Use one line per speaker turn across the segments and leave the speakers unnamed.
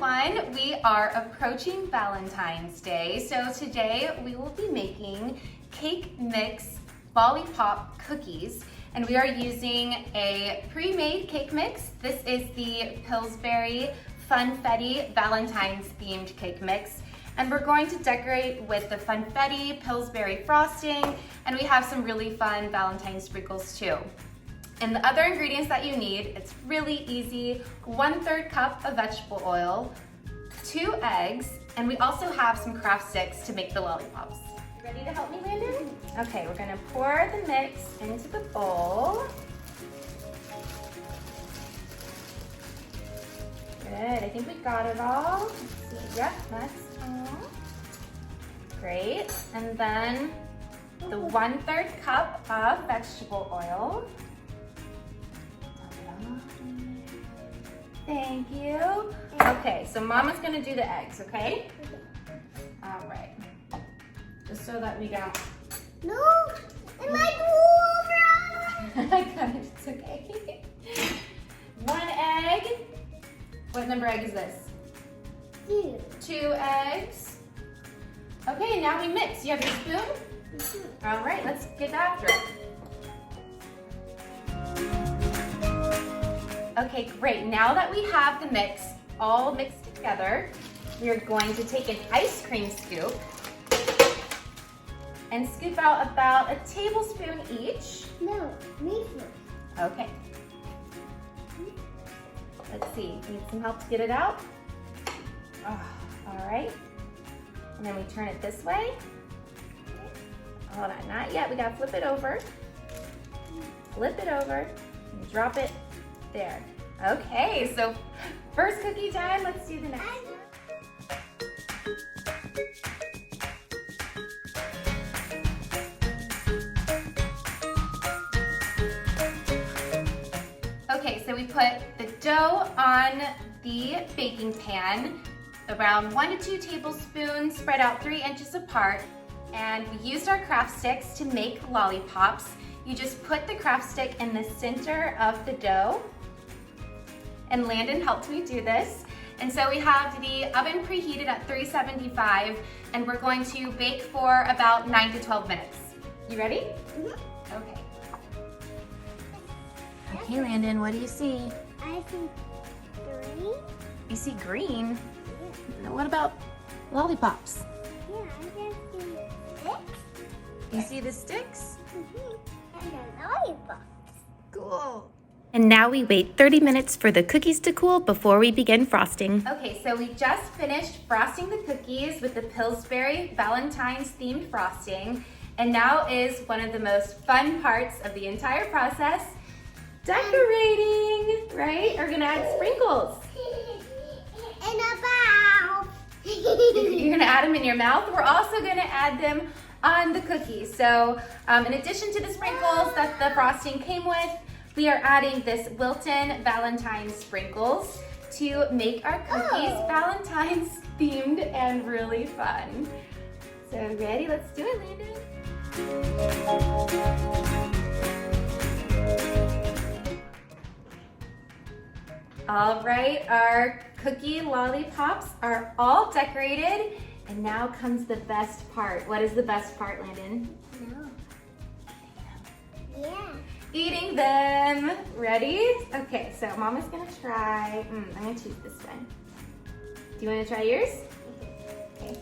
everyone. We are approaching Valentine's Day, so today we will be making cake mix lollipop cookies, and we are using a pre-made cake mix. This is the Pillsbury Funfetti Valentine's themed cake mix, and we're going to decorate with the Funfetti Pillsbury frosting, and we have some really fun Valentine sprinkles too. And the other ingredients that you need, it's really easy: 1/3 cup of vegetable oil, 2 eggs, and we also have some craft sticks to make the lollipops. Ready to help me, Landon? Okay, we're gonna pour the mix into the bowl. Good, I think we got it all. Let's see, yep, that's all. Great, and then the 1/3 cup of vegetable oil. Thank you. Okay, so Mama's gonna do the eggs, okay? All right. Just so that we don't...
No, it might go over.
I got it, it's okay. 1 egg. What number egg is this?
2.
2 eggs. Okay, now we mix. You have your spoon?
Mm-hmm.
All right, let's get after it. Okay, great. Now that we have the mix all mixed together, we are going to take an ice cream scoop and scoop out about a tablespoon each.
No, me first.
Okay. Let's see, need some help to get it out? Oh, all right. And then we turn it this way. Hold on, not yet. We gotta flip it over. Flip it over and drop it there. Okay, so first cookie time, let's do the next. Okay, so we put the dough on the baking pan, around 1 to 2 tablespoons, spread out 3 inches apart, and we used our craft sticks to make lollipops. You just put the craft stick in the center of the dough, and Landon helped me do this. And so we have the oven preheated at 375, and we're going to bake for about 9 to 12 minutes. You ready?
Mm-hmm.
Okay. Okay, Landon, what do you see?
I see 3.
You see green?
Yeah.
Now what about lollipops?
Yeah, I just see 6.
You see the sticks?
Mm-hmm. And the lollipops.
Cool.
And now we wait 30 minutes for the cookies to cool before we begin frosting.
Okay, so we just finished frosting the cookies with the Pillsbury Valentine's themed frosting. And now is one of the most fun parts of the entire process: decorating, right? We're gonna add sprinkles.
In a bowl.
You're gonna add them in your mouth. We're also gonna add them on the cookies. So in addition to the sprinkles that the frosting came with, we are adding this Wilton Valentine sprinkles to make our cookies Valentine's themed and really fun. So ready? Let's do it, Landon. All right, our cookie lollipops are all decorated, and now comes the best part. What is the best part, Landon?
No. Yeah.
Eating them. Ready? Okay, so Mama's gonna try. I'm gonna choose this one. Do you wanna try yours? Okay.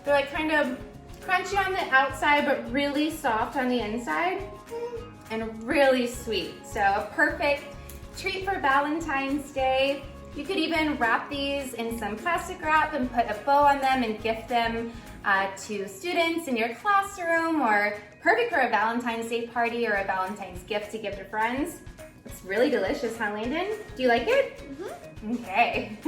They're like kind of crunchy on the outside, but really soft on the inside, and really sweet. So a perfect treat for Valentine's Day. You could even wrap these in some plastic wrap and put a bow on them and gift them to students in your classroom, or perfect for a Valentine's Day party or a Valentine's gift to give to friends. It's really delicious, huh, Landon? Do you like it?
Mm-hmm.
Okay.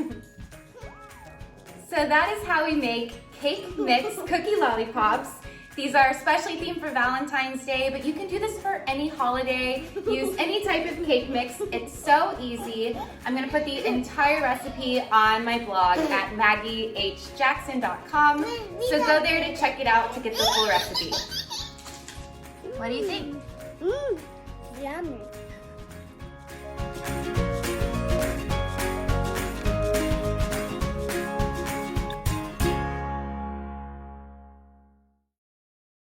So that is how we make cake mix cookie lollipops. These are especially themed for Valentine's Day, but you can do this for any holiday. Use any type of cake mix. It's so easy. I'm gonna put the entire recipe on my blog at maggiehjackson.com. So go there to check it out to get the full recipe. What do you think?
Yummy.